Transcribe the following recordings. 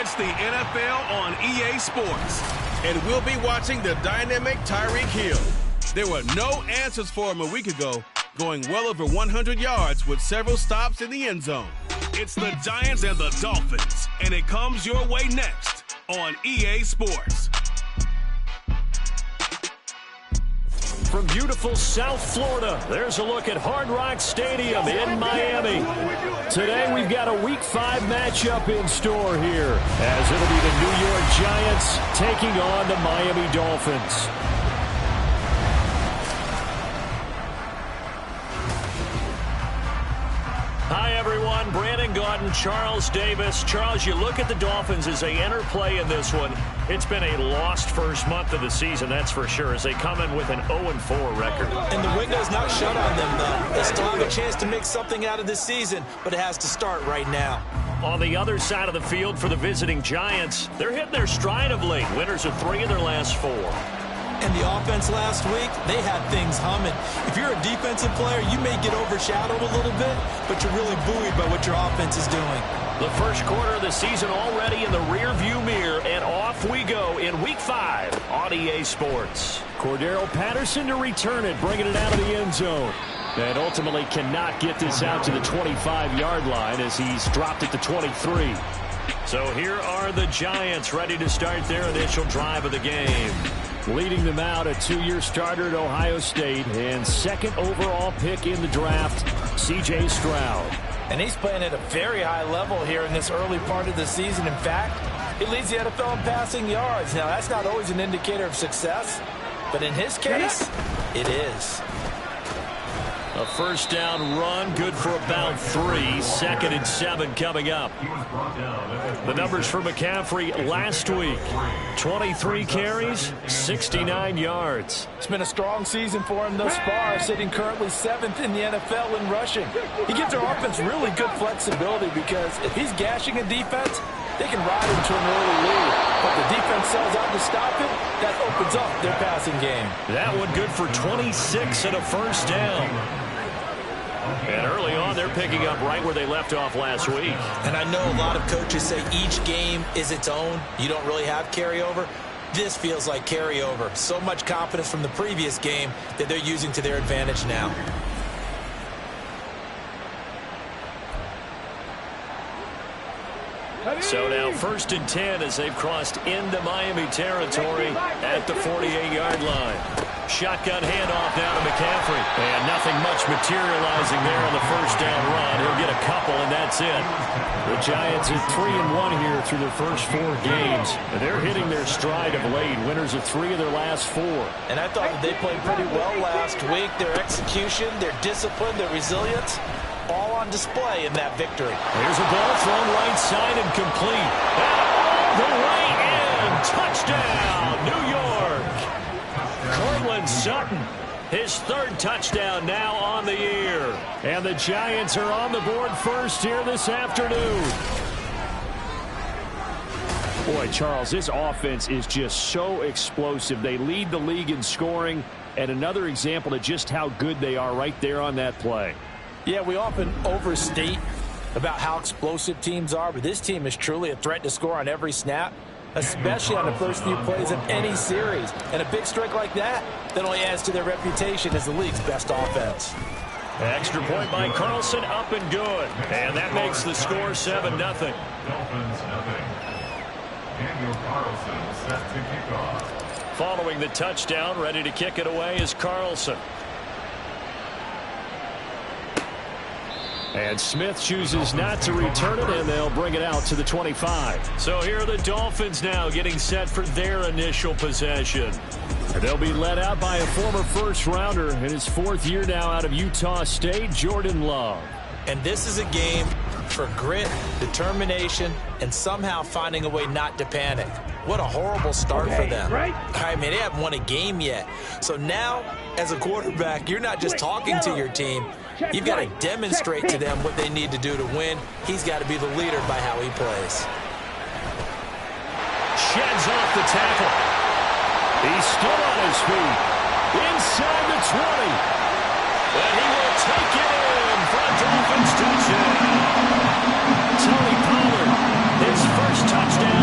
It's the NFL on EA Sports. And we'll be watching the dynamic Tyreek Hill. There were no answers for him a week ago, going well over 100 yards with several stops in the end zone. It's the Giants and the Dolphins, and it comes your way next on EA Sports. From beautiful South Florida, there's a look at Hard Rock Stadium in Miami. Today we've got a Week 5 matchup in store here, as it'll be the New York Giants taking on the Miami Dolphins. Hi, everyone. Brandon Gaudin, Charles Davis. Charles, you look at the Dolphins as they enter play in this one. It's been a lost first month of the season, that's for sure, as they come in with an 0-4 record. And the window's not shut on them, though. They still have a chance to make something out of this season, but it has to start right now. On the other side of the field for the visiting Giants, they're hitting their stride of late. Winners of 3 of their last 4. And the offense last week, they had things humming. If you're a defensive player, you may get overshadowed a little bit, but you're really buoyed by what your offense is doing. The first quarter of the season already in the rearview mirror, and off we go in Week 5 on EA Sports. Cordero Patterson to return it, bringing it out of the end zone. And ultimately cannot get this out to the 25-yard line as he's dropped it to 23. So here are the Giants ready to start their initial drive of the game. Leading them out, a 2-year starter at Ohio State and second overall pick in the draft, C.J. Stroud. And he's playing at a very high level here in this early part of the season. In fact, he leads the NFL in passing yards. Now, that's not always an indicator of success, but in his case, it is. A first down run, good for about 3. 2nd and 7 coming up. The numbers for McCaffrey last week. 23 carries, 69 yards. It's been a strong season for him thus far, sitting currently 7th in the NFL in rushing. He gives their offense really good flexibility because if he's gashing a defense, they can ride him to an early lead. But the defense sells out to stop it, that opens up their passing game. That one good for 26 and a first down. And early on, they're picking up right where they left off last week. And I know a lot of coaches say each game is its own. You don't really have carryover. This feels like carryover. So much confidence from the previous game that they're using to their advantage now. So now 1st and 10 as they've crossed into Miami territory at the 48-yard line. Shotgun handoff now to McCaffrey. And nothing much materializing there on the first down run. He'll get a couple, and that's it. The Giants at 3-1 here through their first 4 games. And they're hitting their stride of late. Winners of 3 of their last 4. And I thought that they played pretty well last week. Their execution, their discipline, their resilience, all on display in that victory. Here's a ball thrown right side and complete. And the way in. Touchdown, New York. Cortland Sutton, his 3rd touchdown now on the year. And the Giants are on the board first here this afternoon. Boy, Charles, this offense is just so explosive. They lead the league in scoring, and another example of just how good they are right there on that play. Yeah, we often overstate about how explosive teams are, but this team is truly a threat to score on every snap, especially on the first few plays of any series. And a big strike like that only adds to their reputation as the league's best offense. Extra point by Carlson, up and good. And that makes the score 7-0. Dolphins nothing. Daniel Carlson set to kick off. Following the touchdown, ready to kick it away is Carlson. And Smith chooses not to return it, and they'll bring it out to the 25. So here are the Dolphins now getting set for their initial possession. They'll be led out by a former first-rounder in his 4th year now out of Utah State, Jordan Love. And this is a game for grit, determination, and somehow finding a way not to panic. What a horrible start for them. I mean, they haven't won a game yet. So now, as a quarterback, you're not just talking to your team. You've got to demonstrate to them what they need to do to win. He's got to be the leader by how he plays. Sheds off the tackle. He's still on his feet. Inside the 20. And he will take it in for a Dolphins touchdown. Tony Pollard, his first touchdown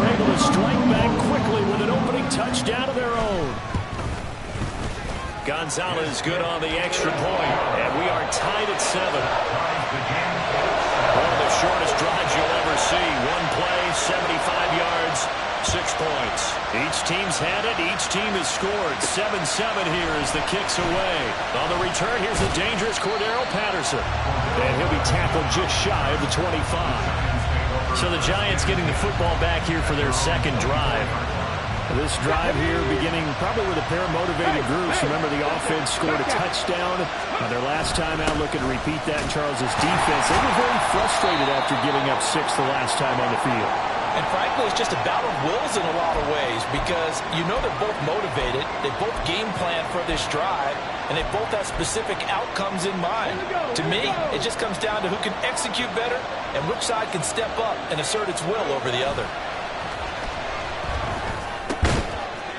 are able to strike back quickly with an opening touchdown of their own. Gonzalez good on the extra point, and we are tied at 7. One of the shortest drives you'll ever see. One play, 75 yards, 6 points. Each team's had it. Each team has scored. 7-7 here as the kick's away. On the return, here's the dangerous Cordero Patterson. And he'll be tackled just shy of the 25. So the Giants getting the football back here for their second drive. This drive here beginning probably with a pair of motivated groups. Remember, the offense scored a touchdown. Their last time out, looking to repeat that in Charles's defense. They were very frustrated after giving up 6 the last time on the field. And frankly, it's just a battle of wills in a lot of ways because you know they're both motivated. They both game plan for this drive, and they both have specific outcomes in mind. To me, it just comes down to who can execute better and which side can step up and assert its will over the other.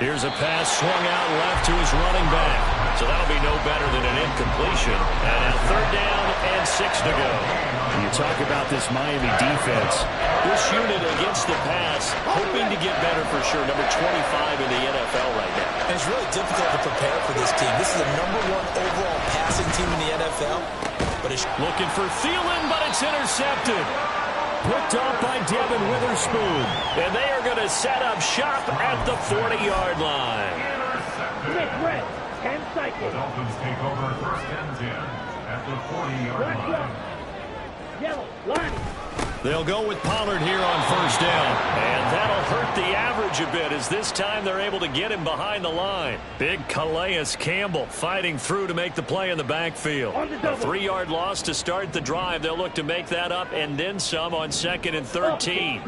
Here's a pass swung out left to his running back. So that'll be no better than an incompletion. And now 3rd down and 6 to go. You talk about this Miami defense. This unit against the pass, hoping to get better for sure. Number 25 in the NFL right now. And it's really difficult to prepare for this team. This is the #1 overall passing team in the NFL. But it's looking for Thielen, but it's intercepted. Picked off by Devin Witherspoon. And they are going to set up shop at the 40-yard line. The Dolphins take over 1st and 10 at the 40-yard line. They'll go with Pollard here on 1st down. And that'll hurt the average a bit as this time they're able to get him behind the line. Big Calais Campbell fighting through to make the play in the backfield. A 3-yard loss to start the drive. They'll look to make that up and then some on 2nd and 13.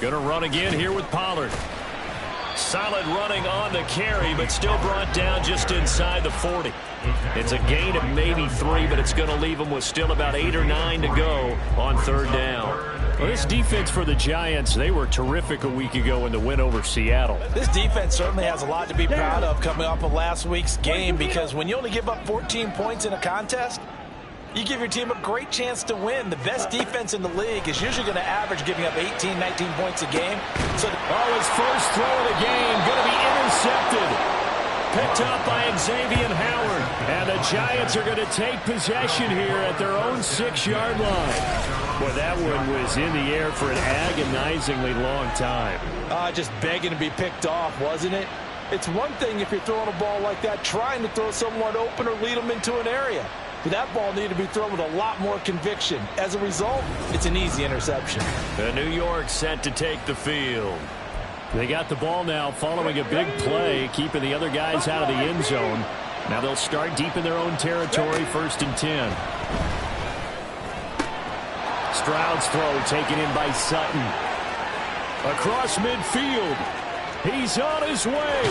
Gonna run again here with Pollard. Solid running on the carry, but still brought down just inside the 40. It's a gain of maybe 3, but it's going to leave them with still about 8 or 9 to go on 3rd down. Well, this defense for the Giants, they were terrific a week ago in the win over Seattle. This defense certainly has a lot to be proud of coming off of last week's game because when you only give up 14 points in a contest, you give your team a great chance to win. The best defense in the league is usually going to average giving up 18, 19 points a game. So, his first throw of the game going to be intercepted. Picked up by Xavier Howard. And the Giants are going to take possession here at their own 6-yard line. Boy, that one was in the air for an agonizingly long time. Just begging to be picked off, wasn't it? It's one thing if you're throwing a ball like that, trying to throw someone open or lead them into an area. But that ball needed to be thrown with a lot more conviction. As a result, it's an easy interception. The New York set to take the field. They got the ball now following a big play, keeping the other guys out of the end zone. Now they'll start deep in their own territory, 1st and 10. Stroud's throw taken in by Sutton. Across midfield. He's on his way.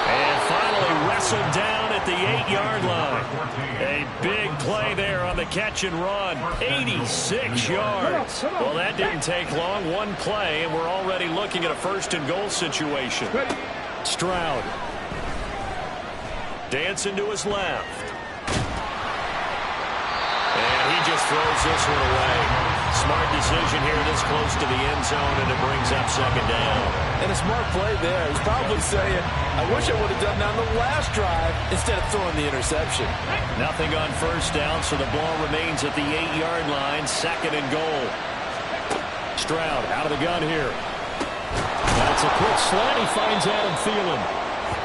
And finally wrestled down at the 8-yard line. A big play there on the catch and run. 86 yards. Well, that didn't take long. One play, and we're already looking at a 1st and goal situation. Stroud. Dancing to his left. And he just throws this one away. Smart decision here this close to the end zone, and it brings up 2nd down. And a smart play there. He's probably saying, I wish I would have done that on the last drive instead of throwing the interception. Nothing on 1st down, so the ball remains at the 8-yard line, 2nd and goal. Stroud out of the gun here. That's a quick slant. He finds Adam Thielen.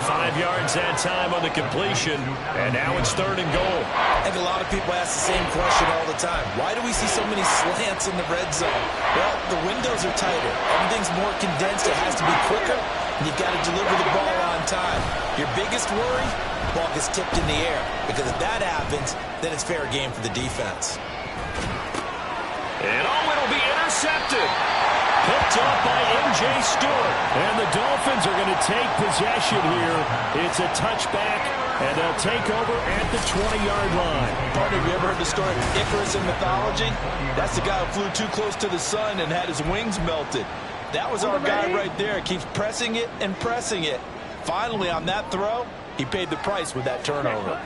5 yards that time on the completion, and now it's 3rd and goal. I think a lot of people ask the same question all the time. Why do we see so many slants in the red zone? Well, the windows are tighter. Everything's more condensed. It has to be quicker, and you've got to deliver the ball on time. Your biggest worry, the ball gets tipped in the air, because if that happens, then it's fair game for the defense. And it'll be intercepted. Picked up by M.J. Stewart. And the Dolphins are going to take possession here. It's a touchback, and they'll take over at the 20-yard line. Partner, have you ever heard the story of Icarus in mythology? That's the guy who flew too close to the sun and had his wings melted. That was our guy right there. Keeps pressing it and pressing it. Finally, on that throw, he paid the price with that turnover.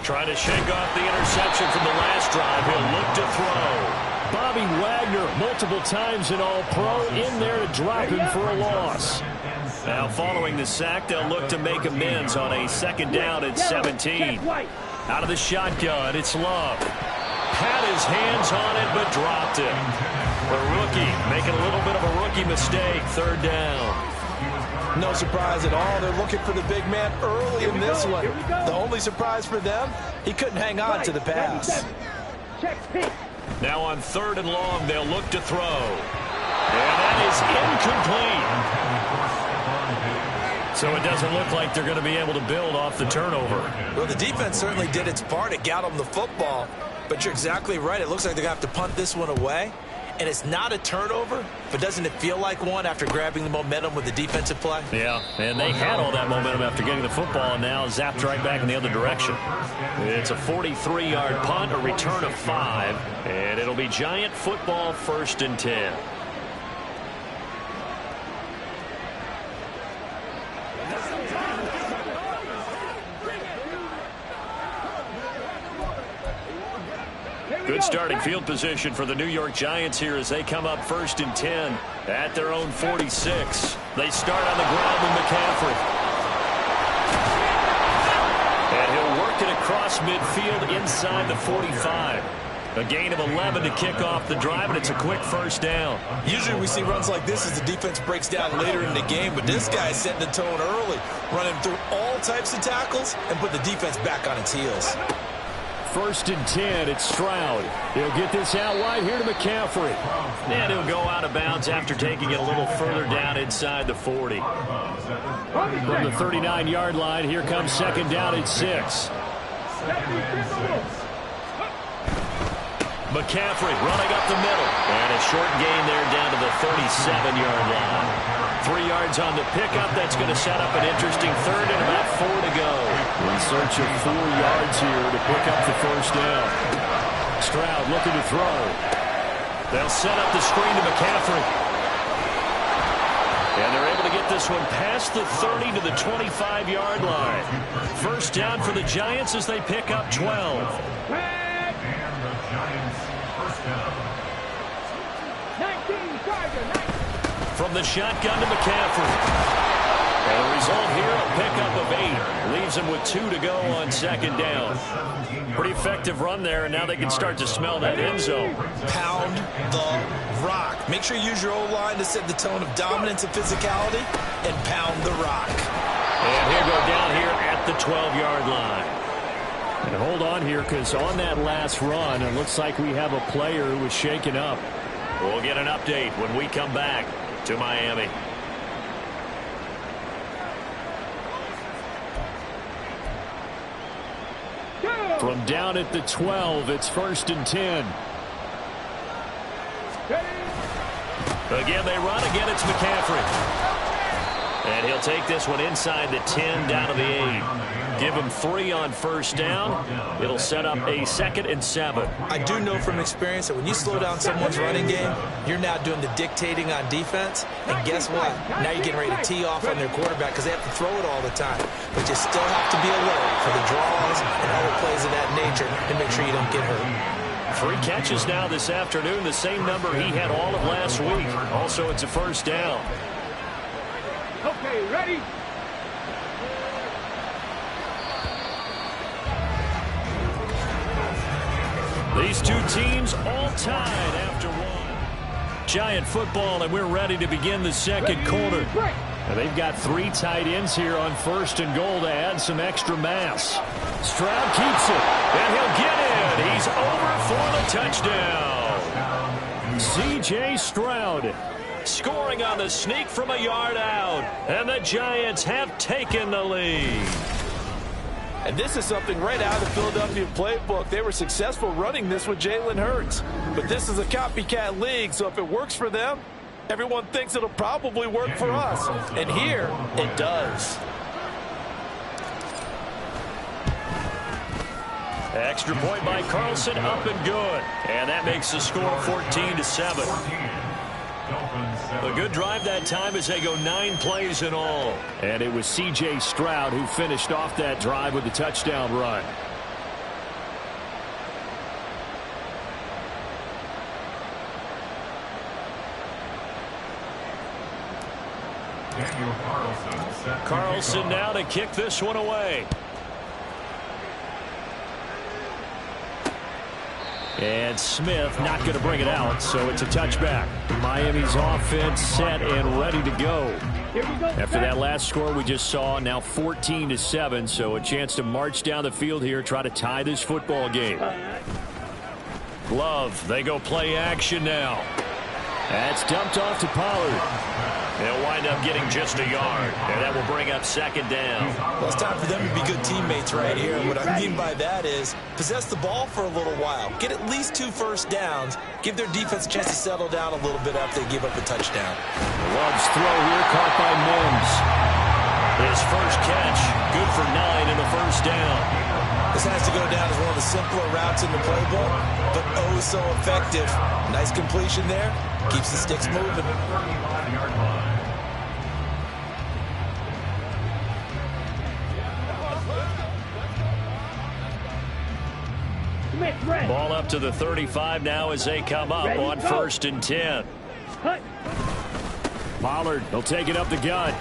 Trying to shake off the interception from the last drive. He'll look to throw. Bob Bobby Wagner, multiple times an All-Pro, in there to drop him for a loss. Now following the sack, they'll look to make amends on a second down at 17. Out of the shotgun, it's Love. Had his hands on it, but dropped it. The rookie making a little bit of a rookie mistake, third down. No surprise at all. They're looking for the big man early in this one. The only surprise for them, he couldn't hang on to the pass. Now on third and long, they'll look to throw. And that is incomplete. So it doesn't look like they're going to be able to build off the turnover. Well, the defense certainly did its part to get them the football. But you're exactly right. It looks like they're going to have to punt this one away. And it's not a turnover, but doesn't it feel like one after grabbing the momentum with the defensive play? Yeah, and they had all that momentum after getting the football, and now zapped right back in the other direction. It's a 43-yard punt, a return of 5, and it'll be Giant football, 1st and 10. Good starting field position for the New York Giants here as they come up 1st and 10 at their own 46. They start on the ground with McCaffrey. And he'll work it across midfield inside the 45. A gain of 11 to kick off the drive, and it's a quick first down. Usually we see runs like this as the defense breaks down later in the game, but this guy's setting the tone early, running through all types of tackles and put the defense back on its heels. 1st and 10, it's Stroud. He'll get this out wide here to McCaffrey. And he'll go out of bounds after taking it a little further down inside the 40. From the 39-yard line, here comes 2nd down at 6. McCaffrey running up the middle. And a short gain there down to the 37-yard line. 3 yards on the pickup. That's going to set up an interesting third and about 4 to go. In search of 4 yards here to pick up the first down. Stroud looking to throw. They'll set up the screen to McCaffrey. And they're able to get this one past the 30 to the 25-yard line. First down for the Giants as they pick up 12. From the shotgun to McCaffrey. And the result here, a pickup of 8. Leaves him with 2 to go on 2nd down. Pretty effective run there, and now they can start to smell that end zone. Pound the rock. Make sure you use your O-line to set the tone of dominance and physicality, and pound the rock. And he'll go down here at the 12-yard line. And hold on here, because on that last run, it looks like we have a player who was shaken up. We'll get an update when we come back to Miami. From down at the 12, it's 1st and 10. Again, they run. Again, it's McCaffrey. And he'll take this one inside the 10, down to the 8. Give him 3 on first down. It'll set up a 2nd and 7. I do know from experience that when you slow down someone's running game, you're now doing the dictating on defense. And guess what? Now you're getting ready to tee off on their quarterback because they have to throw it all the time. But you still have to be alert for the draws and other plays of that nature and make sure you don't get hurt. 3 catches now this afternoon, the same number he had all of last week. Also, it's a first down. Okay, ready? These two teams all tied after 1. Giant football, and we're ready to begin the second quarter. And they've got 3 tight ends here on 1st and goal to add some extra mass. Stroud keeps it, and he'll get in. He's over for the touchdown. C.J. Stroud scoring on the sneak from a yard out. And the Giants have taken the lead. And this is something right out of the Philadelphia playbook. They were successful running this with Jalen Hurts. But this is a copycat league, so if it works for them, everyone thinks it'll probably work for us. And here, it does. Extra point by Carlson, up and good. And that makes the score 14-7. A good drive that time as they go 9 plays in all. And it was C.J. Stroud who finished off that drive with the touchdown run. Carlson now to kick this one away. And Smith not going to bring it out, so it's a touchback. Miami's offense set and ready to go. After that last score we just saw, now 14-7, so a chance to march down the field here, try to tie this football game. Love, they go play action now. That's dumped off to Pollard. They'll wind up getting just a yard, and that will bring up second down. Well, it's time for them to be good teammates right here. What I mean by that is possess the ball for a little while. Get at least 2 first downs. Give their defense a chance to settle down a little bit after they give up a touchdown. Love's throw here caught by Mims. His first catch, good for 9 in the first down. This has to go down as one of the simpler routes in the playbook, but oh so effective. Nice completion there. Keeps the sticks moving. Ball up to the 35 now as they come up on 1st and 10. Pollard, he'll take it up the gut.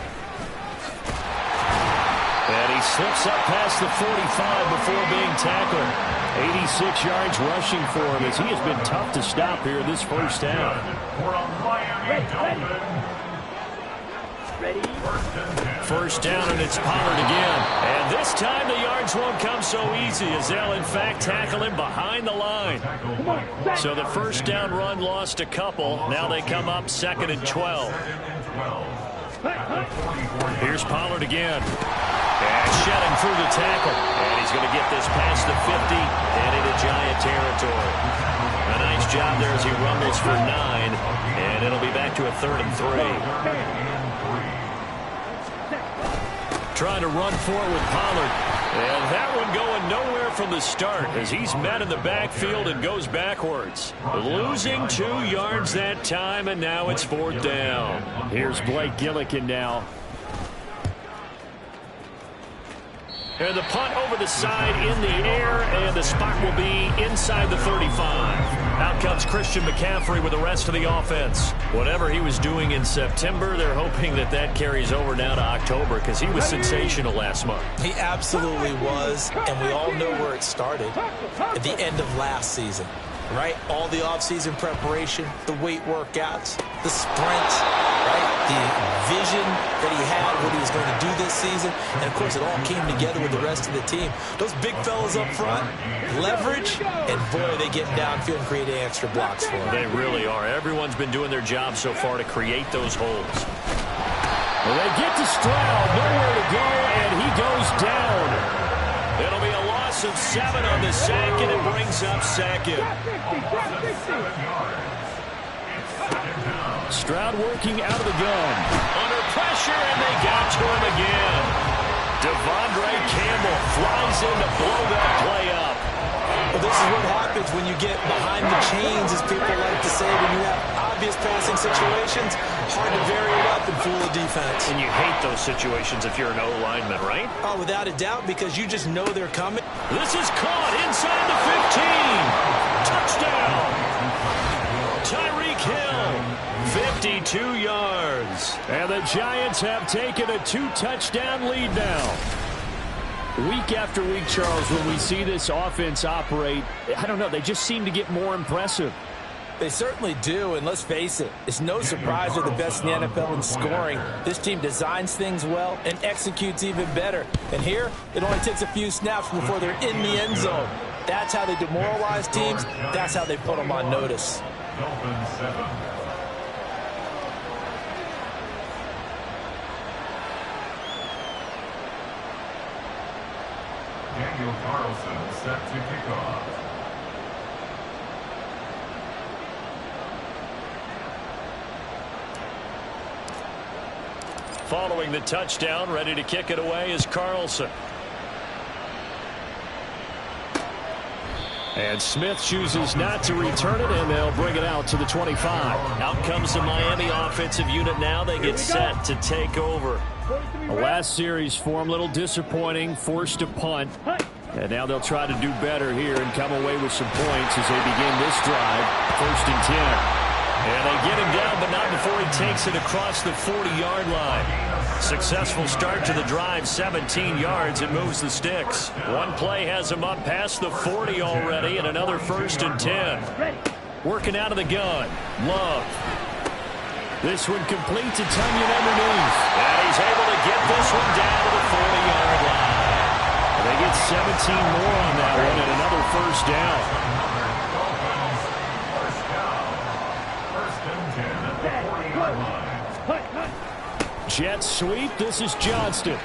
And he slips up past the 45 before being tackled. 86 yards rushing for him as he has been tough to stop here this first down. First down, and it's Pollard again. And this time the yards won't come so easy as they'll in fact tackle him behind the line. So the first down run lost a couple. Now they come up 2nd and 12. Here's Pollard again. And shedding through the tackle. And he's going to get this past the 50 and into Giant territory. A nice job there as he rumbles for 9. And it'll be back to a 3rd and 3. Trying to run for it with Pollard. And that one going nowhere from the start as he's met in the backfield and goes backwards. Losing 2 yards that time, and now it's 4th down. Here's Blake Gillikin now. And the punt over the side in the air, and the spot will be inside the 35. Out comes Christian McCaffrey with the rest of the offense. Whatever he was doing in September, they're hoping that that carries over now to October because he was sensational last month. He absolutely was, and we all know where it started at the end of last season. Right? All the offseason preparation, the weight workouts, the sprints, right? The vision that he had, what he was going to do this season. And, of course, it all came together with the rest of the team. Those big fellas up front, leverage, and, boy, they get downfield and create extra blocks for them. They really are. Everyone's been doing their job so far to create those holes. Well, they get to Stroud, nowhere to go, and he goes down. It'll be a loss of 7 on the sack, and it brings up 2nd. Stroud working out of the gun. Under pressure, and they got to him again. Devondre Campbell flies in to blow that play up. Well, this is what happens when you get behind the chains, as people like to say, when you have obvious passing situations. Hard to vary it up and fool the defense. And you hate those situations if you're an O-lineman, right? Oh, without a doubt, because you just know they're coming. This is caught inside the 15. Touchdown. Tyreek Hill, 52 yards. And the Giants have taken a 2-touchdown lead now. Week after week, Charles, when we see this offense operate, I don't know, they just seem to get more impressive. They certainly do, and let's face it, it's no surprise they're the best in the NFL in scoring. This team designs things well and executes even better. And here, it only takes a few snaps before they're in the end zone. That's how they demoralize teams. That's how they put them on notice. Daniel Carlson set to kick off. Following the touchdown, ready to kick it away is Carlson. And Smith chooses not to return it, and they'll bring it out to the 25. Out comes the Miami offensive unit now. They get set to take over. The last series for them, a little disappointing, forced to punt. And now they'll try to do better here and come away with some points as they begin this drive. 1st and 10. And they get him down, but not before he takes it across the 40-yard line. Successful start to the drive, 17 yards. It moves the sticks. One play has him up past the 40 already, and another 1st and 10. Working out of the gun. Love. This one complete to Tunyon underneath. And he's able to get this one down to the 40-yard line. They get 17 more on that one and another 1st down. Jet sweep. This is Johnston.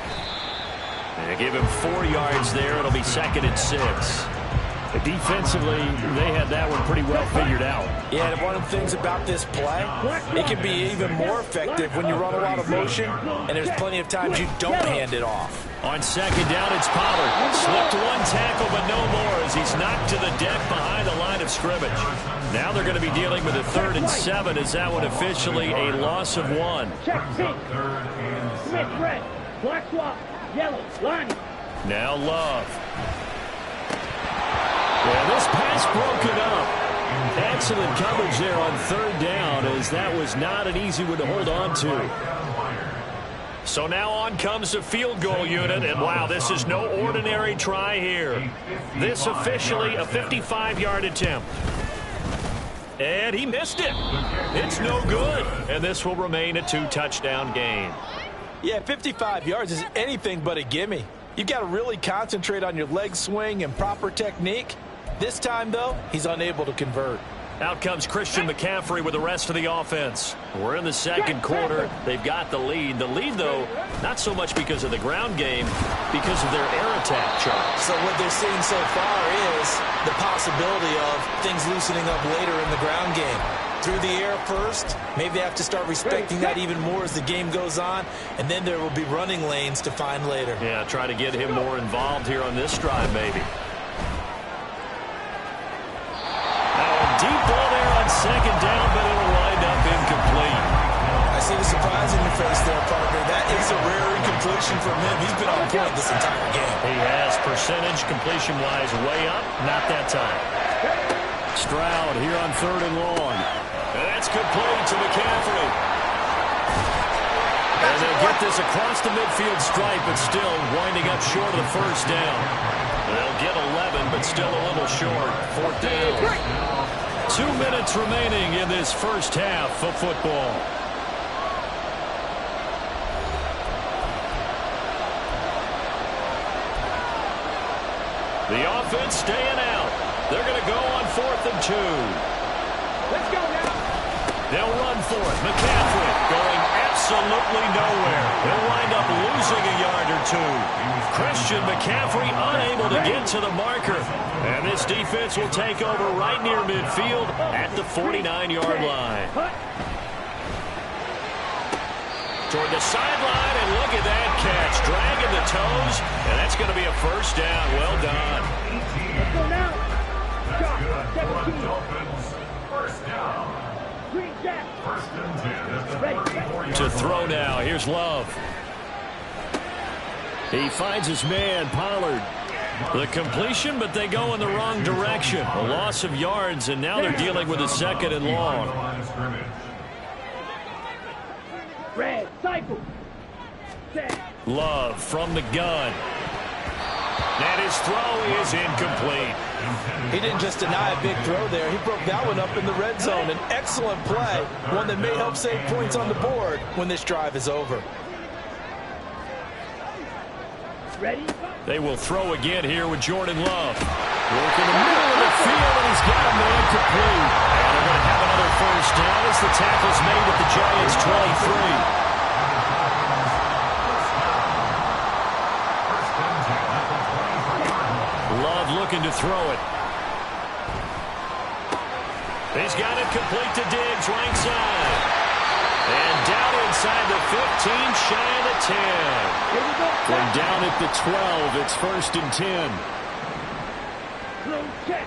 They give him 4 yards there. It'll be 2nd and 6. Defensively, they had that one pretty well figured out. Yeah, and one of the things about this play, it can be even more effective when you run a lot of motion, and there's plenty of times you don't hand it off. On 2nd down, it's Pollard. Slipped one tackle, but no more as he's knocked to the deck behind the line of scrimmage. Now they're going to be dealing with a 3rd and 7 as that one officially a loss of 1. Check pink. Smith red. Black swap. Yellow. Line. Now Love. Yeah, this pass broken up. Excellent coverage there on 3rd down as that was not an easy one to hold on to. So now on comes the field goal unit, and wow, this is no ordinary try here. This officially a 55-yard attempt. And he missed it. It's no good. And this will remain a 2-touchdown game. Yeah, 55 yards is anything but a gimme. You've got to really concentrate on your leg swing and proper technique. This time, though, he's unable to convert. Out comes Christian McCaffrey with the rest of the offense. We're in the 2nd quarter. They've got the lead. The lead, though, not so much because of the ground game, because of their air attack chart. So what they're seeing so far is the possibility of things loosening up later in the ground game. Through the air first, maybe they have to start respecting that even more as the game goes on, and then there will be running lanes to find later. Yeah, try to get him more involved here on this drive, maybe. Deep ball there on 2nd down, but it'll wind up incomplete. I see the surprise in your face there, partner. That is a rare incompletion from him. He's been on point this entire game. He has percentage completion-wise way up. Not that time. Stroud here on 3rd and long. And that's complete to McCaffrey. And they'll get this across the midfield stripe, but still winding up short of the 1st down. They'll get 11, but still a little short. 4th down. 2 minutes remaining in this 1st half of football. The offense staying out. They're going to go on 4th and 2. Let's go now. They'll run for it. McCaffrey going absolutely nowhere. He'll wind up losing a yard or 2. Christian McCaffrey unable to get to the marker. And this defense will take over right near midfield at the 49-yard line. Toward the sideline, and look at that catch. Dragging the toes, and that's going to be a 1st down. Well done. Let's go now. Dolphins, 1st down. Green jack. 1st and 10. To throw now. Here's Love. He finds his man, Pollard. The completion, but they go in the wrong direction. A loss of yards, and now they're dealing with a 2nd and long. Red, cycle. Set. Love from the gun. And his throw is incomplete. He didn't just deny a big throw there. He broke that one up in the red zone. An excellent play, one that may help save points on the board when this drive is over. Ready? They will throw again here with Jordan Love. Work in the middle of the field, and he's got a man complete. And they're going to have another 1st down as the tackle's made at the Giants' 23. Love looking to throw it. He's got it complete to Diggs, right side. And down inside the 15, shy of the 10. From down at the 12, it's 1st and 10. Blue check.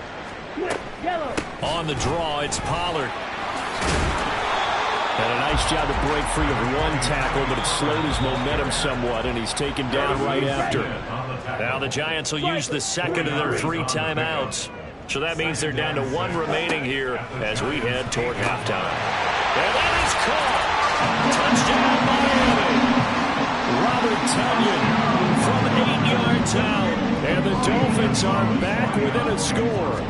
Flip. Yellow. On the draw, it's Pollard. And a nice job to break free of one tackle, but it slowed his momentum somewhat, and he's taken down right after. Now the Giants will use the 2nd of their 3 timeouts. So that means they're down to 1 remaining here as we head toward halftime. And that is caught. Tonyan from 8 yards out. And the Dolphins are back within a score.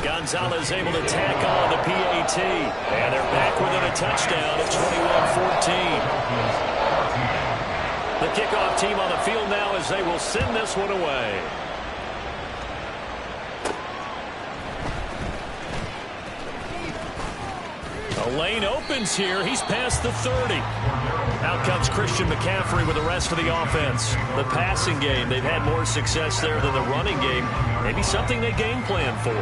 Gonzalez able to tack on the PAT. And they're back within a touchdown at 21-14. The kickoff team on the field now as they will send this one away. The lane opens here. He's past the 30. Out comes Christian McCaffrey with the rest of the offense. The passing game, they've had more success there than the running game. Maybe something they game plan for.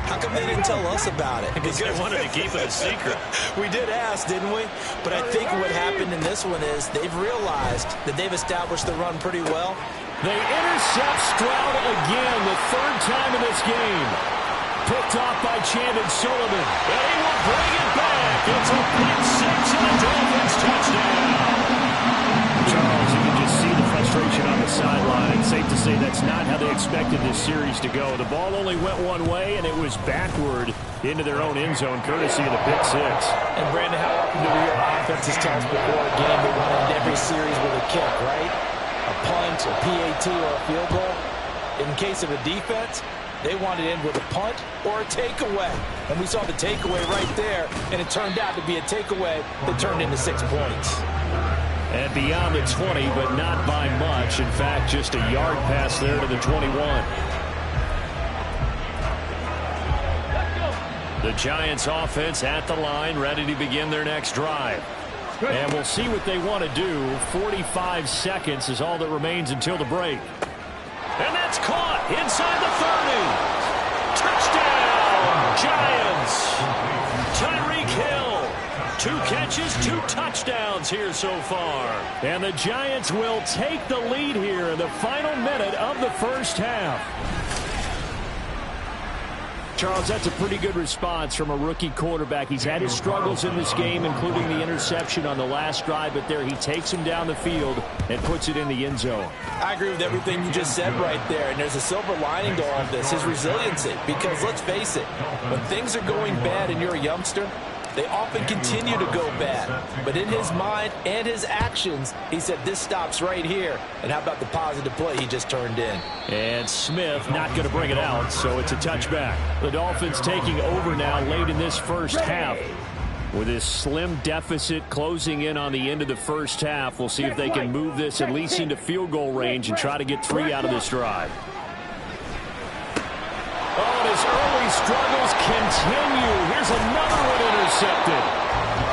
How come they didn't tell us about it? Because they wanted to keep it a secret. We did ask, didn't we? But I think what happened in this one is they've realized that they've established the run pretty well. They intercept Stroud again, the third time in this game. Picked off by Chandon Sullivan. And he will bring it back. It's a pick six and a Dolphins touchdown. Charles, you can just see the frustration on the sideline. It's safe to say that's not how they expected this series to go. The ball only went one way, and it was backward into their own end zone, courtesy of the pick six. And, Brandon, how often do we hear offenses tell us before a game they want to end every series with a kick, right? A punt, a PAT, or a field goal. In case of a defense, they want to end with a punt or a takeaway. And we saw the takeaway right there, and it turned out to be a takeaway that turned into 6 points. And beyond the 20, but not by much. In fact, just a yard pass there to the 21. The Giants offense at the line, ready to begin their next drive. And we'll see what they want to do. 45 seconds is all that remains until the break. And that's caught inside the 30. Touchdown, Giants. Tyreek Hill. 2 catches, 2 touchdowns here so far. And the Giants will take the lead here in the final minute of the first half. Charles, that's a pretty good response from a rookie quarterback. He's had his struggles in this game, including the interception on the last drive, but there he takes him down the field and puts it in the end zone. I agree with everything you just said right there, and there's a silver lining to all of this, his resiliency. Because let's face it, when things are going bad and you're a youngster, they often continue to go bad. But in his mind and his actions, he said, this stops right here. And how about the positive play he just turned in? And Smith not going to bring it out, so it's a touchback. The Dolphins taking over now late in this first half. With this slim deficit closing in on the end of the first half, we'll see if they can move this at least into field goal range and try to get 3 out of this drive. Oh, and his early struggles continue. Here's another one intercepted.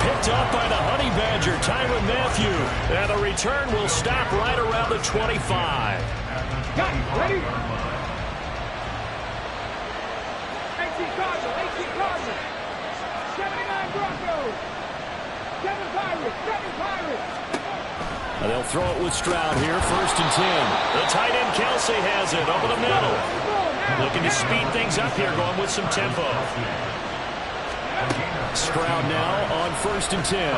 Picked up by the Honey Badger, Tyrann Mathieu. And the return will stop right around the 25. Got it. Ready? 18 Cardinals. 79 Broncos. 7 Pirates. Now they'll throw it with Stroud here, 1st and 10. The tight end Kelsey has it over the middle. Looking to speed things up here, going with some tempo. Stroud now on 1st and 10.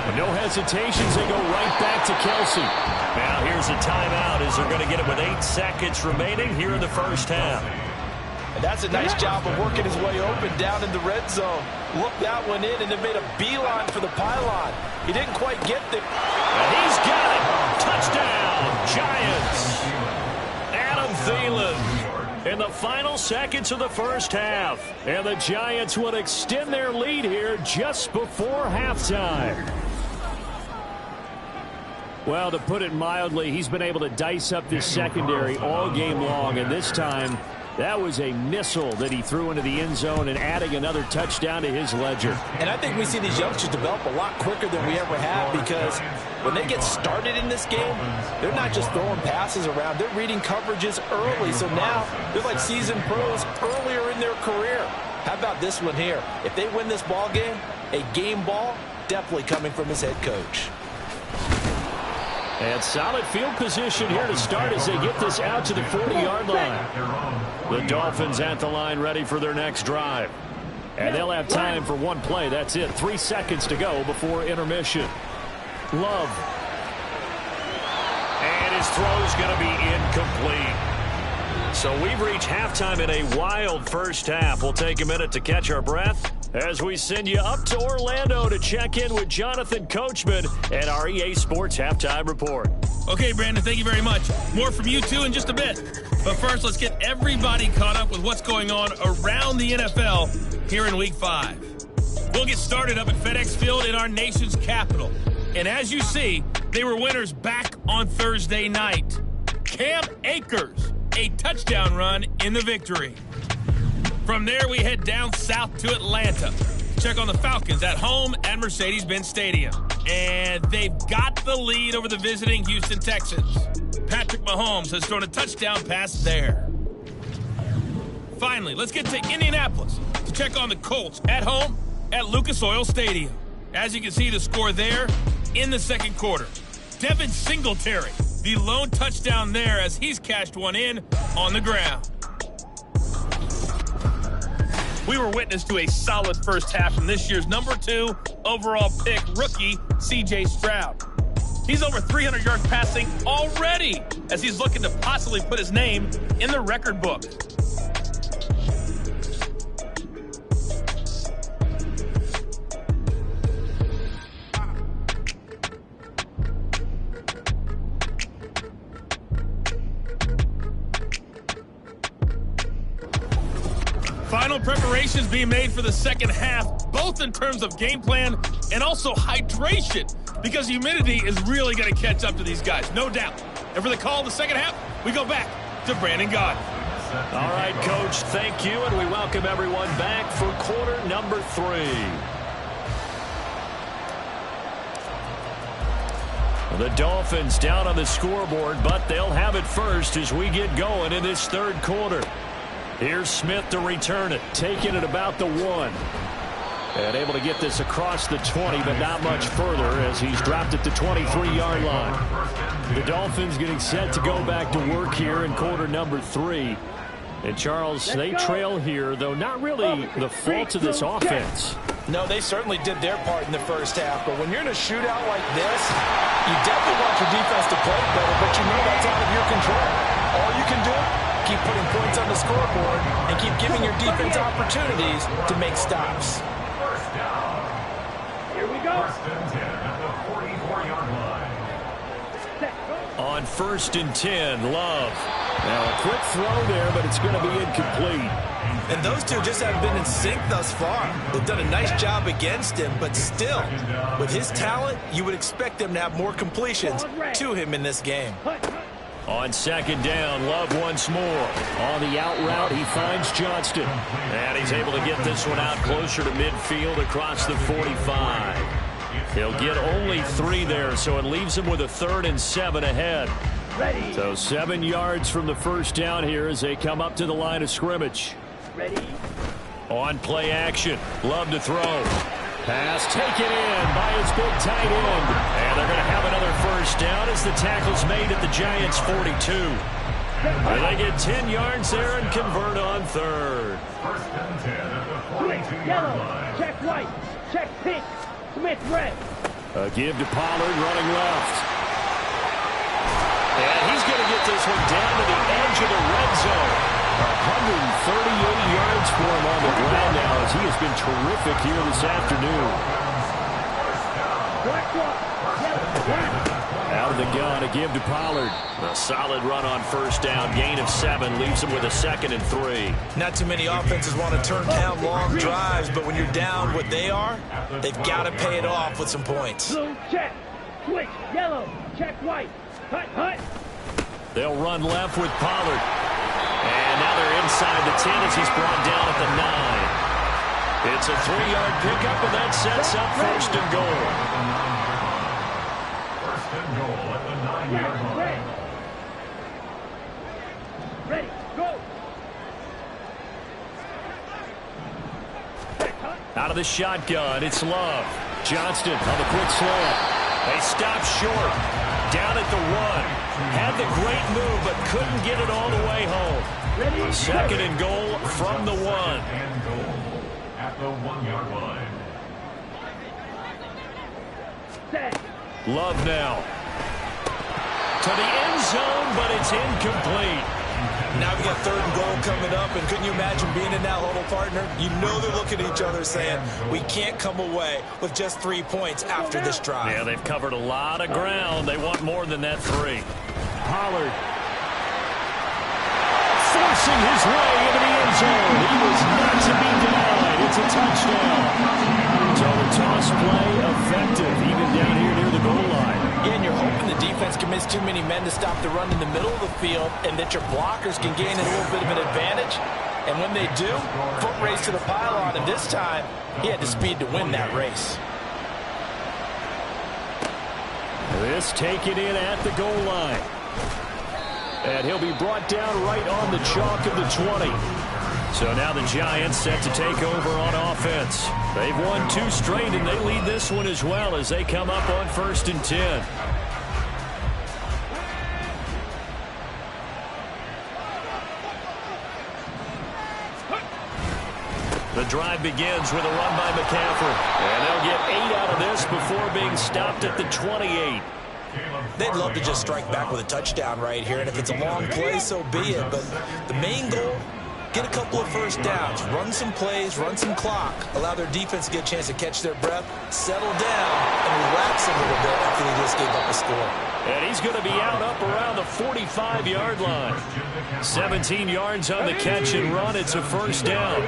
With no hesitations, they go right back to Kelsey. Now here's a timeout as they're going to get it with 8 seconds remaining here in the first half. And that's a nice job of working his way open down in the red zone. Looked that one in and then made a beeline for the pylon. He didn't quite get there. And he's got it. Touchdown, Giants. Adam Thielen in the final seconds of the first half. And the Giants will extend their lead here just before halftime. Well, to put it mildly, he's been able to dice up this secondary all game long, and this time that was a missile that he threw into the end zone and adding another touchdown to his ledger. And I think we see these youngsters develop a lot quicker than we ever have, because when they get started in this game, they're not just throwing passes around. They're reading coverages early. So now they're like seasoned pros earlier in their career. How about this one here? If they win this ball game, a game ball definitely coming from his head coach. And solid field position here to start as they get this out to the 40-yard line. The Dolphins at the line ready for their next drive. And they'll have time for one play. That's it. 3 seconds to go before intermission. Love. And his throw's going to be incomplete. So we've reached halftime in a wild first half. We'll take a minute to catch our breath As we send you up to Orlando to check in with Jonathan Coachman and our EA Sports Halftime Report. Okay, Brandon, thank you very much. More from you two in just a bit. But first, let's get everybody caught up with what's going on around the NFL here in Week 5. We'll get started up at FedEx Field in our nation's capital. And as you see, they were winners back on Thursday night. Cam Akers, a touchdown run in the victory. From there, we head down south to Atlanta. Check on the Falcons at home at Mercedes-Benz Stadium. And they've got the lead over the visiting Houston Texans. Patrick Mahomes has thrown a touchdown pass there. Finally, let's get to Indianapolis to check on the Colts at home at Lucas Oil Stadium. As you can see, the score there in the second quarter. Devin Singletary, the lone touchdown there as he's cashed one in on the ground. We were witness to a solid first half from this year's number 2 overall pick rookie, C.J. Stroud. He's over 300 yards passing already as he's looking to possibly put his name in the record book. Final preparations being made for the second half, both in terms of game plan and also hydration, because humidity is really going to catch up to these guys, no doubt. And for the call in the second half, we go back to Brandon Gaudin. All right, Coach, thank you, and we welcome everyone back for quarter number 3. The Dolphins down on the scoreboard, but they'll have it first as we get going in this third quarter. Here's Smith to return it, taking it about the 1. And able to get this across the 20, but not much further as he's dropped at the 23-yard line. The Dolphins getting set to go back to work here in quarter number 3. And, Charles, they trail here, though not really the fault of this offense. No, they certainly did their part in the first half, but when you're in a shootout like this, you definitely want your defense to play better, but you know that's out of your control. All you can do, keep putting points on the scoreboard and keep giving your defense opportunities to make stops. First down. Here we go. First and 10 at the 44-yard line. On 1st and 10, Love. Now a quick throw there, but it's going to be incomplete. And those two just haven't been in sync thus far. They've done a nice job against him, but still, with his talent, you would expect them to have more completions to him in this game. On 2nd down, Love once more. On the out route, he finds Johnston. And he's able to get this one out closer to midfield across the 45. He'll get only 3 there, so it leaves him with a 3rd and 7 ahead. So 7 yards from the first down here as they come up to the line of scrimmage. On play action, Love to throw. Pass taken in by his big tight end. And they're going to have another first down as the tackle's made at the Giants' 42. And they get 10 yards there and convert on 3rd. First and 10 at the 42-yard Yellow, line. check white, check pink, Smith red. A give to Pollard running left. And he's going to get this one down to the edge of the red zone. 138 yards for him on the ground now as he has been terrific here this afternoon. Out of the gun, a give to Pollard. A solid run on first down, gain of 7, leaves him with a 2nd and 3. Not too many offenses want to turn down long drives, but when you're down what they are, they've got to pay it off with some points. Blue, check, switch, yellow, check white, hut, hut. They'll run left with Pollard. And now they're inside the 10 as he's brought down at the 9. It's a 3-yard pickup, and that sets up 1st and goal. First and goal at the 9-yard line. Ready, go. Out of the shotgun, it's Love. Johnston on the quick slant. They stop short. Down at the 1. Had the great move, but couldn't get it all the way home. 2nd and goal from the 1. And goal at the 1-yard line. Set. Love now. To the end zone, but it's incomplete. Now we got 3rd and goal coming up, and couldn't you imagine being in that huddle, partner? You know they're looking at each other saying, we can't come away with just 3 points after this drive. Yeah, they've covered a lot of ground. They want more than that 3. Pollard forcing his way into the end zone. He was not to be denied. It's a touchdown. So the toss play effective, even down here near the goal line. Yeah, and you're hoping the defense can miss too many men to stop the run in the middle of the field and that your blockers can gain a little bit of an advantage. And when they do, foot race to the pylon, and this time, he had the speed to win that race. This taken in at the goal line. And he'll be brought down right on the chalk of the 20. So now the Giants set to take over on offense. They've won 2 straight, and they lead this one as well as they come up on 1st and 10. The drive begins with a run by McCaffrey. And they'll get 8 out of this before being stopped at the 28. They'd love to just strike back with a touchdown right here, and if it's a long play, so be it. But the main goal, get a couple of first downs, run some plays, run some clock, allow their defense to get a chance to catch their breath, settle down, and relax a little bit after they just gave up a score. And he's going to be out up around the 45-yard line. 17 yards on the catch and run. It's a first down.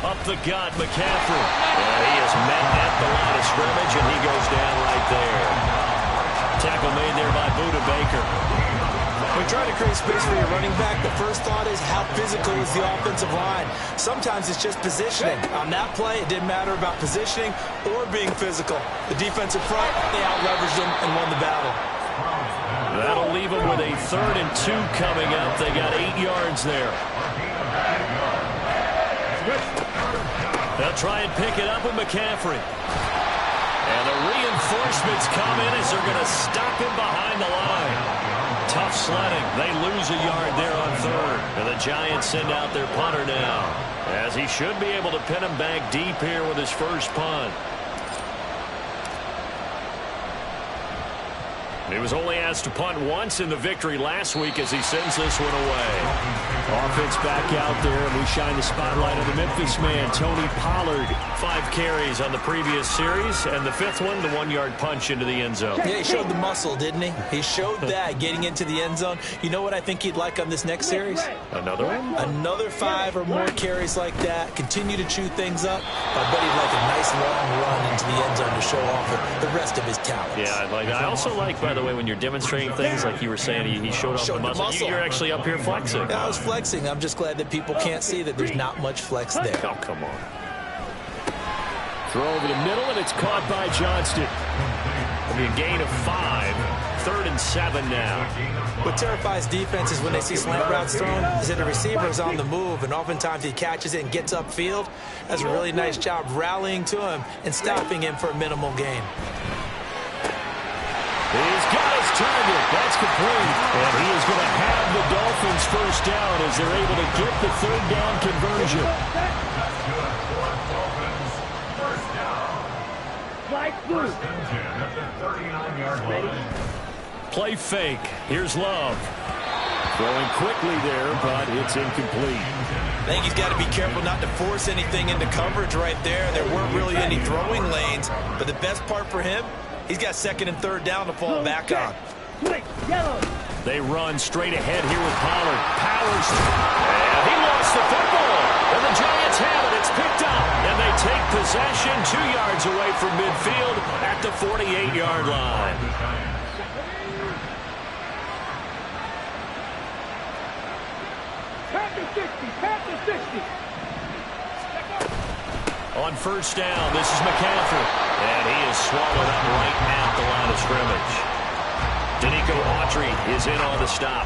Up the gut, McCaffrey. And he is met at the line of scrimmage, and he goes down right there. Tackle made there by Buda Baker. When trying to create space for your running back, the first thought is how physical is the offensive line. Sometimes it's just positioning. On that play, it didn't matter about positioning or being physical. The defensive front, they out-leveraged them and won the battle. That'll leave them with a 3rd and 2 coming up. They got 8 yards there. They'll try and pick it up with McCaffrey. And the reinforcements come in as they're going to stop him behind the line. Tough sledding. They lose a yard there on 3rd. And the Giants send out their punter now, as he should be able to pin him back deep here with his first punt. He was only asked to punt once in the victory last week as he sends this one away. Offense back out there, and we shine the spotlight on the Memphis man, Tony Pollard. 5 carries on the previous series, and the 5th one, the 1-yard punch into the end zone. Yeah, he showed the muscle, didn't he? He showed that getting into the end zone. You know what I think he'd like on this next series? Another one? Another 5 or more carries like that. Continue to chew things up. I bet he'd like a nice long run into the end zone to show off the rest of his talents. Yeah, I also like, by the way, when you're demonstrating things like you were saying, he showed off the muscle. You're actually up here flexing. Yeah, I was flexing. I'm just glad that people can't see that there's not much flex there. Oh, come on. Throw over the middle, and it's caught by Johnston. It'll be a gain of 5. 3rd and 7 now. What terrifies defenses when they see slant routes thrown is that the receiver is on the move, and oftentimes he catches it and gets upfield. Does a really nice job rallying to him and stopping him for a minimal gain. He's got his target. That's complete. And he is going to have the Dolphins first down as they're able to get the 3rd down conversion. Play fake. Here's Love. Throwing quickly there, but it's incomplete. I think he's got to be careful not to force anything into coverage right there. There weren't really any throwing lanes, but the best part for him, he's got 2nd and 3rd down to fall back on. They run straight ahead here with Pollard. Powers. And he lost the football. And the Giants have it. It's picked up. And they take possession 2 yards away from midfield at the 48-yard line. On first down, this is McCaffrey. And he is swallowed up right at the line of scrimmage. Danico Autry is in on the stop.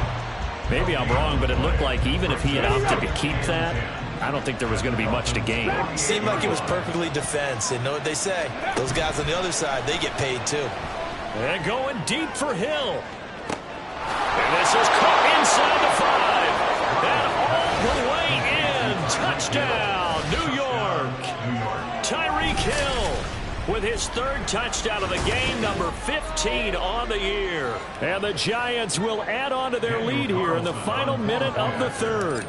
Maybe I'm wrong, but it looked like even if he had opted to keep that, I don't think there was going to be much to gain. Seemed like it was perfectly defense. And know what they say? Those guys on the other side, they get paid too. And going deep for Hill. And this is caught inside the 5. And all the way in. Touchdown, New York. Tyreek Hill. with his third touchdown of the game, number 15 on the year. And the Giants will add on to their lead here in the final minute of the third.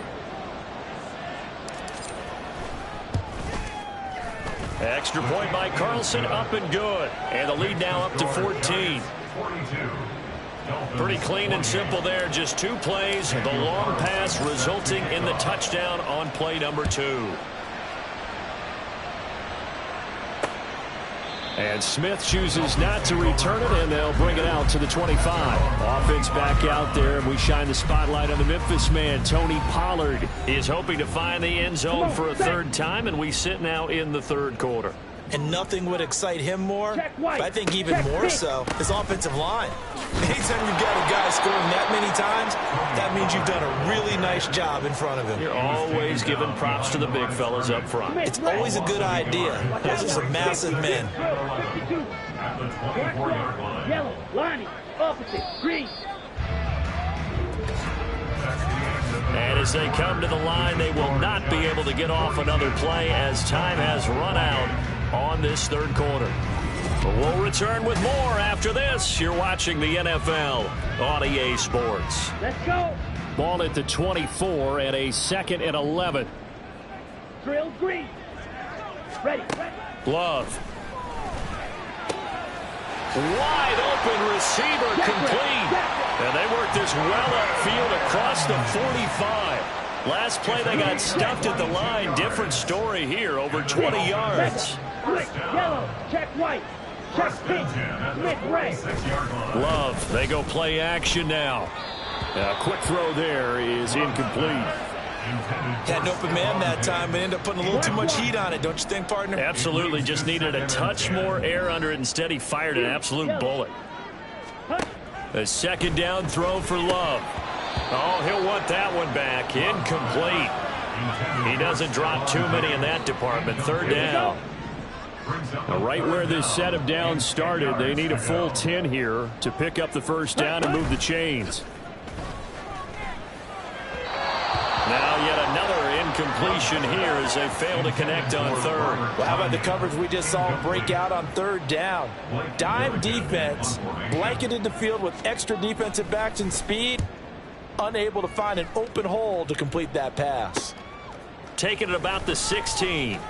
Extra point by Carlson, up and good. And the lead now up to 14. Pretty clean and simple there. Just 2 plays. The long pass resulting in the touchdown on play number 2. And Smith chooses not to return it, and they'll bring it out to the 25. Offense back out there, and we shine the spotlight on the Memphis man. Tony Pollard is hoping to find the end zone for a third time, and we sit now in the third quarter. And nothing would excite him more, but I think even more so, his offensive line. Anytime you've got a guy scoring that many times, that means you've done a really nice job in front of him. You're always giving props to the big fellas up front. It's always a good idea. Those are some massive men. At the 24-yard line. Yellow, lining, opposite, green. And as they come to the line, they will not be able to get off another play as time has run out on this third quarter. We'll return with more after this. You're watching the NFL on EA Sports. Let's go. Ball at the 24 and a 2nd and 11. Drill green. Ready. Love. Wide open receiver complete. And they work this well upfield across the 45. Last play they got stuffed at the line. Different story here, over 20 yards. Quick, yellow, check white, check pink, Smith red. Love, they go play action now. A quick throw there is incomplete. Had an open man that time, but ended up putting a little too much heat on it, don't you think, partner? Absolutely, just needed a touch more air under it. Instead, he fired an absolute bullet. A second down throw for Love. Oh, he'll want that one back. Incomplete. He doesn't drop too many in that department. Third down. Right where this set of downs started, they need a full 10 here to pick up the first down and move the chains. Now yet another incompletion here as they fail to connect on third. Well, how about the coverage we just saw break out on third down? Dime defense, blanketed the field with extra defensive backs and speed, unable to find an open hole to complete that pass. Taking it about the 16.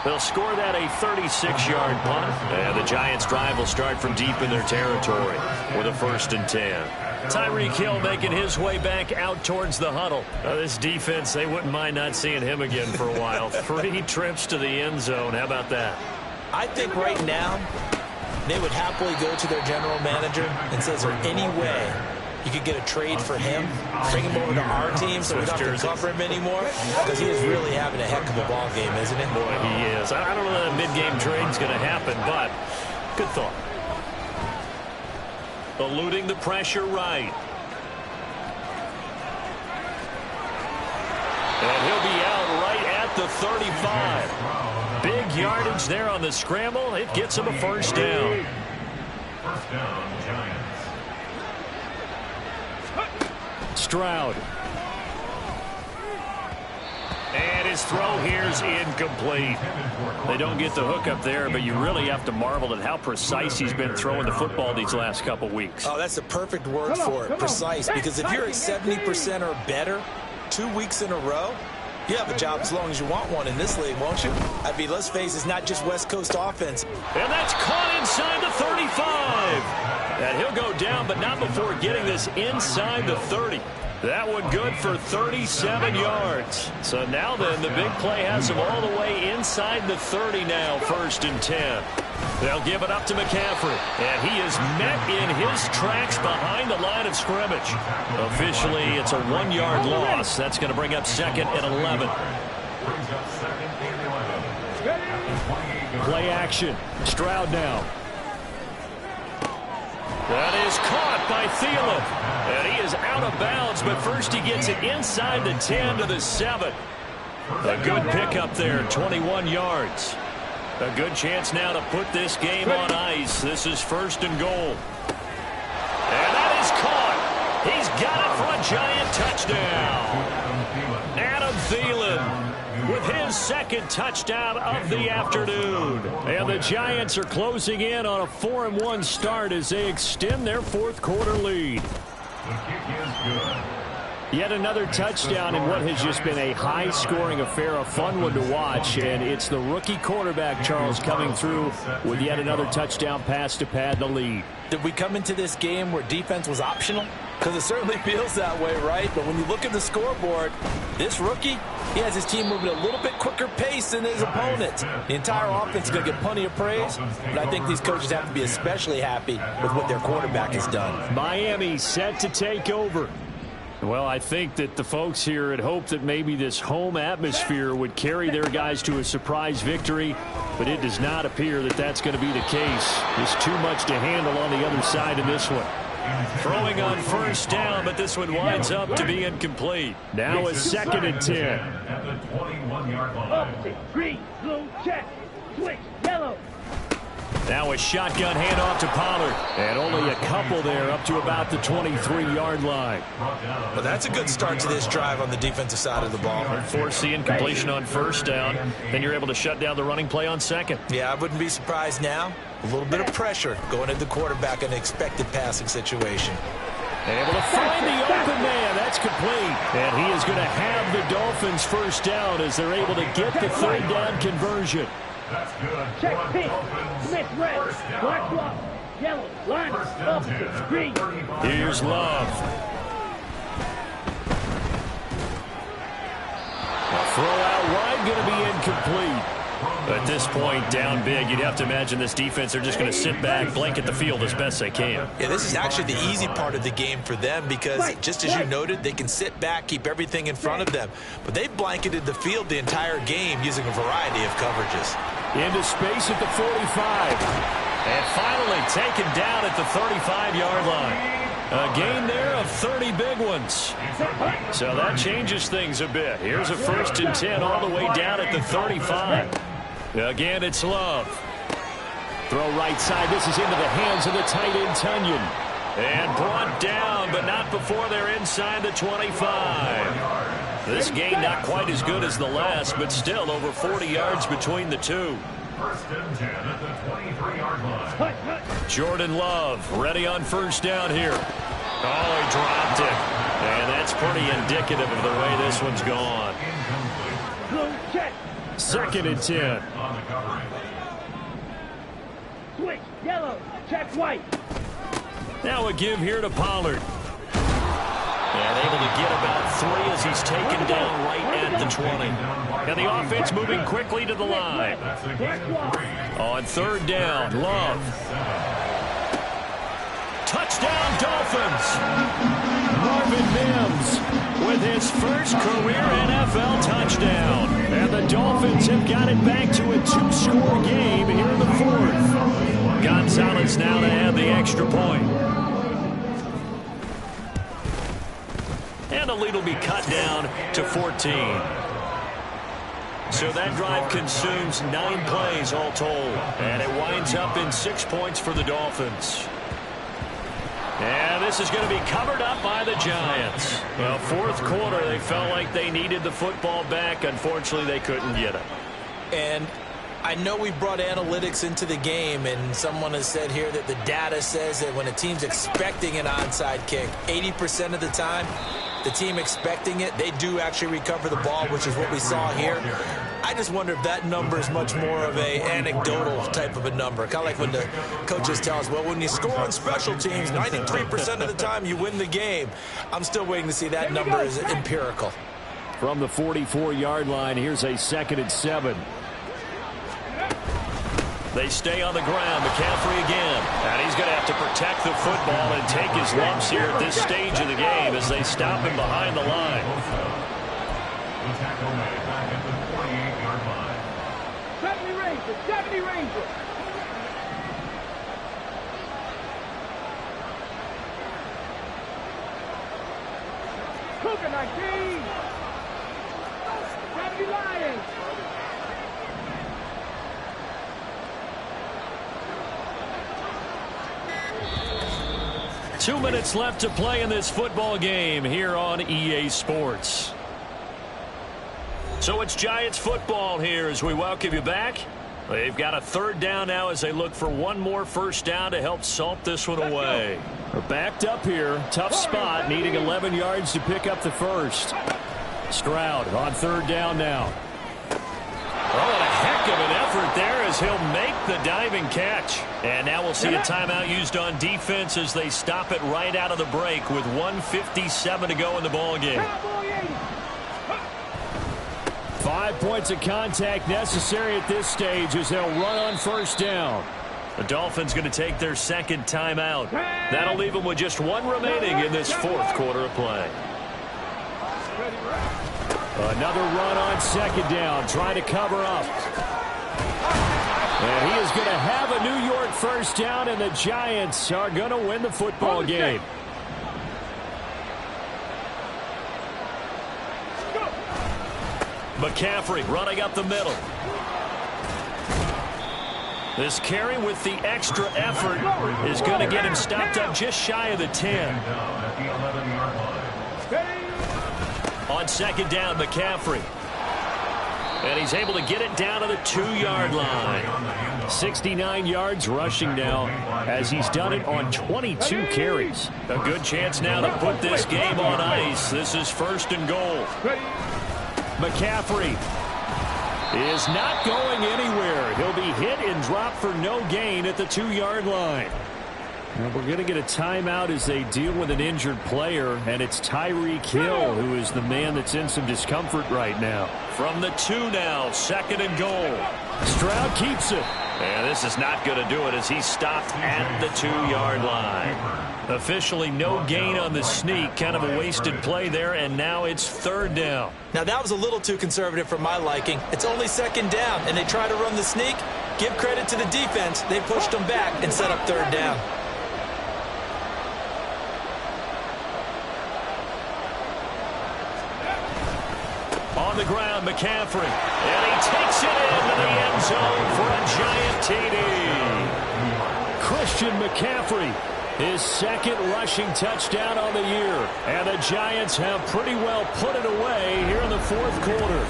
They'll score that a 36-yard punt. And the Giants' drive will start from deep in their territory with a 1st and 10. Tyreek Hill making his way back out towards the huddle. This defense, they wouldn't mind not seeing him again for a while. 3 trips to the end zone. How about that? I think right now they would happily go to their general manager and say, is there any way you could get a trade for him, bring him over to our team so we don't have to cover him anymore? Because he is really having a heck of a ball game, isn't he? Boy, he is. I don't know that a mid-game trade's going to happen, but good thought. Eluding the pressure right. And he'll be out right at the 35. Big yardage there on the scramble. It gets him a first down. First down, Giants. Stroud. And his throw here's incomplete. They don't get the hook up there, but you really have to marvel at how precise he's been throwing the football these last couple weeks. Oh, that's the perfect word for it, precise. Because if you're at 70% or better 2 weeks in a row, you have a job as long as you want one in this league, won't you? I mean, let's face it, it's not just West Coast offense. And that's caught inside the 35. And he'll go down, but not before getting this inside the 30. That one good for 37 yards. So now then, the big play has him all the way inside the 30 now, 1st and 10. They'll give it up to McCaffrey. And he is met in his tracks behind the line of scrimmage. Officially, it's a 1-yard loss. That's going to bring up 2nd and 11. Play action. Stroud now. That is caught by Thielen. And he is out of bounds, but first he gets it inside the 10 to the 7. A good pickup there, 21 yards. A good chance now to put this game on ice. This is 1st and goal. And that is caught. He's got it for a Giant touchdown. Adam Thielen with his second touchdown of the afternoon. And the Giants are closing in on a 4-1 start as they extend their fourth quarter lead. The kick is good. Yet another touchdown in what has just been a high-scoring affair, a fun one to watch. And it's the rookie quarterback, Charles, coming through with yet another touchdown pass to pad the lead. Did we come into this game where defense was optional? Because it certainly feels that way, right? But when you look at the scoreboard, this rookie, he has his team moving a little bit quicker pace than his opponents. The entire offense is going to get plenty of praise, but I think these coaches have to be especially happy with what their quarterback has done. Miami set to take over. Well, I think that the folks here had hoped that maybe this home atmosphere would carry their guys to a surprise victory, but it does not appear that that's going to be the case. There's too much to handle on the other side in this one. Throwing on first down, but this one winds up to be incomplete. Now a 2nd and 10. At the 21-yard line. Opposite, green, blue, check, switch, yellow. Now a shotgun handoff to Pollard. And only a couple there up to about the 23-yard line. Well, that's a good start to this drive on the defensive side of the ball. Force the incompletion on first down. Then you're able to shut down the running play on second. Yeah, I wouldn't be surprised now. A little bit of pressure going at the quarterback in an expected passing situation. Able to find the open man. That's complete. And he is going to have the Dolphins first down as they're able to get the third down conversion. That's good. Check pink, Smith red, black block, yellow, line, opposite, green. Here's Love. A throw out wide going to be incomplete. At this point, down big, you'd have to imagine this defense are just going to sit back, blanket the field as best they can. Yeah, this is actually the easy part of the game for them because, just as you noted, they can sit back, keep everything in front of them. But they've blanketed the field the entire game using a variety of coverages. Into space at the 45. And finally taken down at the 35-yard line. A gain there of 30 big ones. So that changes things a bit. Here's a 1st and 10 all the way down at the 35. Again, it's Love. Throw right side. This is into the hands of the tight end, Tunyon. And brought down, but not before they're inside the 25. This gain not quite as good as the last, but still over 40 yards between the two. 1st and 10 at the 23-yard line. Jordan Love ready on first down here. Oh, he dropped it. And that's pretty indicative of the way this one's gone. Blue, check, 2nd and 10. On the covering. switch, yellow, check white. Now a give here to Pollard. And able to get about 3 as he's taken down right at the 20. And the offense moving quickly to the line. On 3rd down, Love. Touchdown, Dolphins. Marvin Mims with his first career NFL touchdown. And the Dolphins have got it back to a 2-score game here in the 4th. Gonzalez now to add the extra point. And the lead will be cut down to 14. So that drive consumes 9 plays all told. And it winds up in 6 points for the Dolphins. And this is going to be covered up by the Giants. Well, 4th quarter, they felt like they needed the football back. Unfortunately, they couldn't get it. And I know we brought analytics into the game, and someone has said here that the data says that when a team's expecting an onside kick, 80% of the time, the team expecting it, they do actually recover the ball, which is what we saw here. I just wonder if that number is much more of a anecdotal type of a number. Kind of like when the coaches tell us, well, when you score on special teams, 93% of the time you win the game. I'm still waiting to see that number as empirical. From the 44-yard line, here's a 2nd and 7. They stay on the ground. McCaffrey again. And he's going to have to protect the football and take his lumps here at this stage of the game as they stop him behind the line. The tackle made back at the 48-yard line. 70 Rangers, 70 Rangers. Cougar 19. 70 Lions. Two minutes left to play in this football game here on EA Sports. So it's Giants football here as we welcome you back. They've got a third down now as they look for one more first down to help salt this one away. They're backed up here. Tough spot, needing 11 yards to pick up the first. Stroud on third down now. Oh, and a heck of an effort there as he'll make the diving catch. And now we'll see a timeout used on defense as they stop it right out of the break with 1:57 to go in the ballgame. 5 points of contact necessary at this stage as they'll run on first down. The Dolphins going to take their second timeout. That'll leave them with just one remaining in this fourth quarter of play. Another run on second down, trying to cover up. And he is going to have a New York first down, and the Giants are going to win the football game. McCaffrey running up the middle. This carry with the extra effort is going to get him stopped up just shy of the 10. On second down, McCaffrey. And he's able to get it down to the 2-yard line. 69 yards rushing now as he's done it on 22 carries. A good chance now to put this game on ice. This is first and goal. McCaffrey is not going anywhere. He'll be hit and dropped for no gain at the 2-yard line. And we're going to get a timeout as they deal with an injured player, and it's Tyreek Hill who is the man that's in some discomfort right now. From the 2 now, second and goal. Stroud keeps it. And this is not going to do it as he's stopped at the 2-yard line. Officially no gain on the sneak, kind of a wasted play there, and now it's third down. Now that was a little too conservative for my liking. It's only second down, and they try to run the sneak. Give credit to the defense. They pushed them back and set up third down. On the ground, McCaffrey. And he takes it into the end zone for a giant TD. Christian McCaffrey, his second rushing touchdown on the year. And the Giants have pretty well put it away here in the fourth quarter.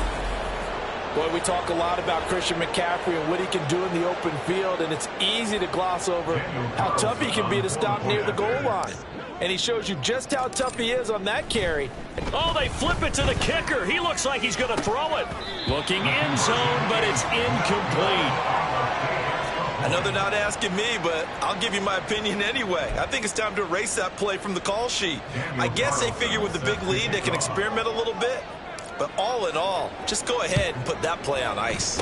Boy, we talk a lot about Christian McCaffrey and what he can do in the open field, and it's easy to gloss over how tough he can be to stop near the goal line. And he shows you just how tough he is on that carry. Oh, they flip it to the kicker. He looks like he's going to throw it. Looking end zone, but it's incomplete. I know they're not asking me, but I'll give you my opinion anyway. I think it's time to erase that play from the call sheet. I guess they figure with the big lead they can experiment a little bit. But all in all, just go ahead and put that play on ice.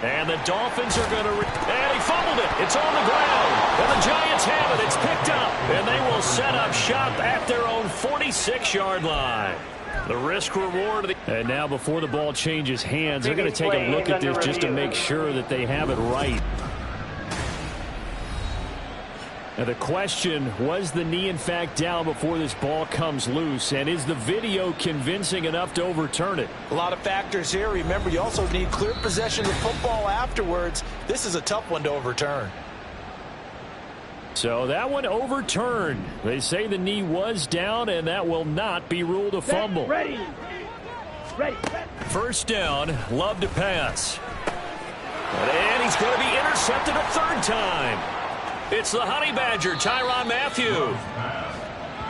And the Dolphins are going to... And he fumbled it. It's on the ground. And the Giants have it. It's picked up. And they will set up shop at their own 46-yard line. The risk reward. And now before the ball changes hands, they're going to take a look at this just to make sure that they have it right. Now the question, was the knee in fact down before this ball comes loose? And is the video convincing enough to overturn it? A lot of factors here. Remember, you also need clear possession of the football afterwards. This is a tough one to overturn. So that one overturned. They say the knee was down, and that will not be ruled a fumble. Ready. First down, Love to pass. And he's going to be intercepted a third time. It's the Honey Badger, Tyrann Mathieu.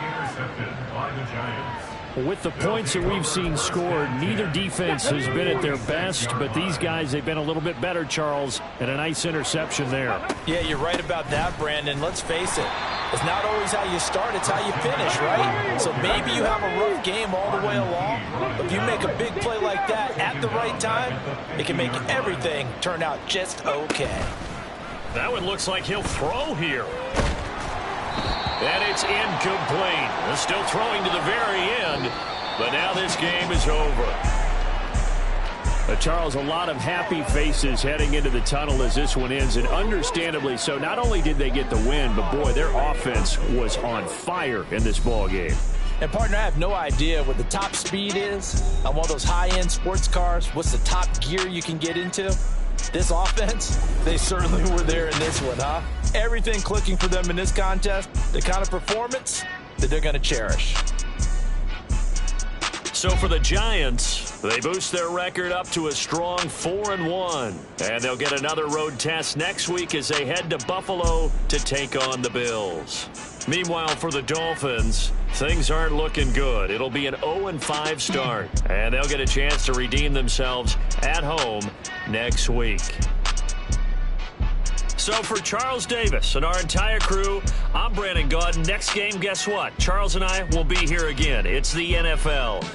Intercepted by the Giants. With the points that we've seen scored, neither defense has been at their best, but these guys, they've been a little bit better, Charles, and a nice interception there. Yeah, you're right about that, Brandon. Let's face it. It's not always how you start, it's how you finish, right? So maybe you have a rough game all the way along, but if you make a big play like that at the right time, it can make everything turn out just okay. That one looks like he'll throw here. And it's incomplete. They're still throwing to the very end, but now this game is over. Charles, a lot of happy faces heading into the tunnel as this one ends, and understandably so. Not only did they get the win, but boy, their offense was on fire in this ball game. And partner, I have no idea what the top speed is on one of those high-end sports cars. What's the top gear you can get into? This offense, they certainly were there in this one, huh? Everything clicking for them in this contest, the kind of performance that they're going to cherish. So for the Giants, they boost their record up to a strong 4-1. And they'll get another road test next week as they head to Buffalo to take on the Bills. Meanwhile, for the Dolphins, things aren't looking good. It'll be an 0-5 start, and they'll get a chance to redeem themselves at home next week. So for Charles Davis and our entire crew, I'm Brandon Gaudin. Next game, guess what? Charles and I will be here again. It's the NFL.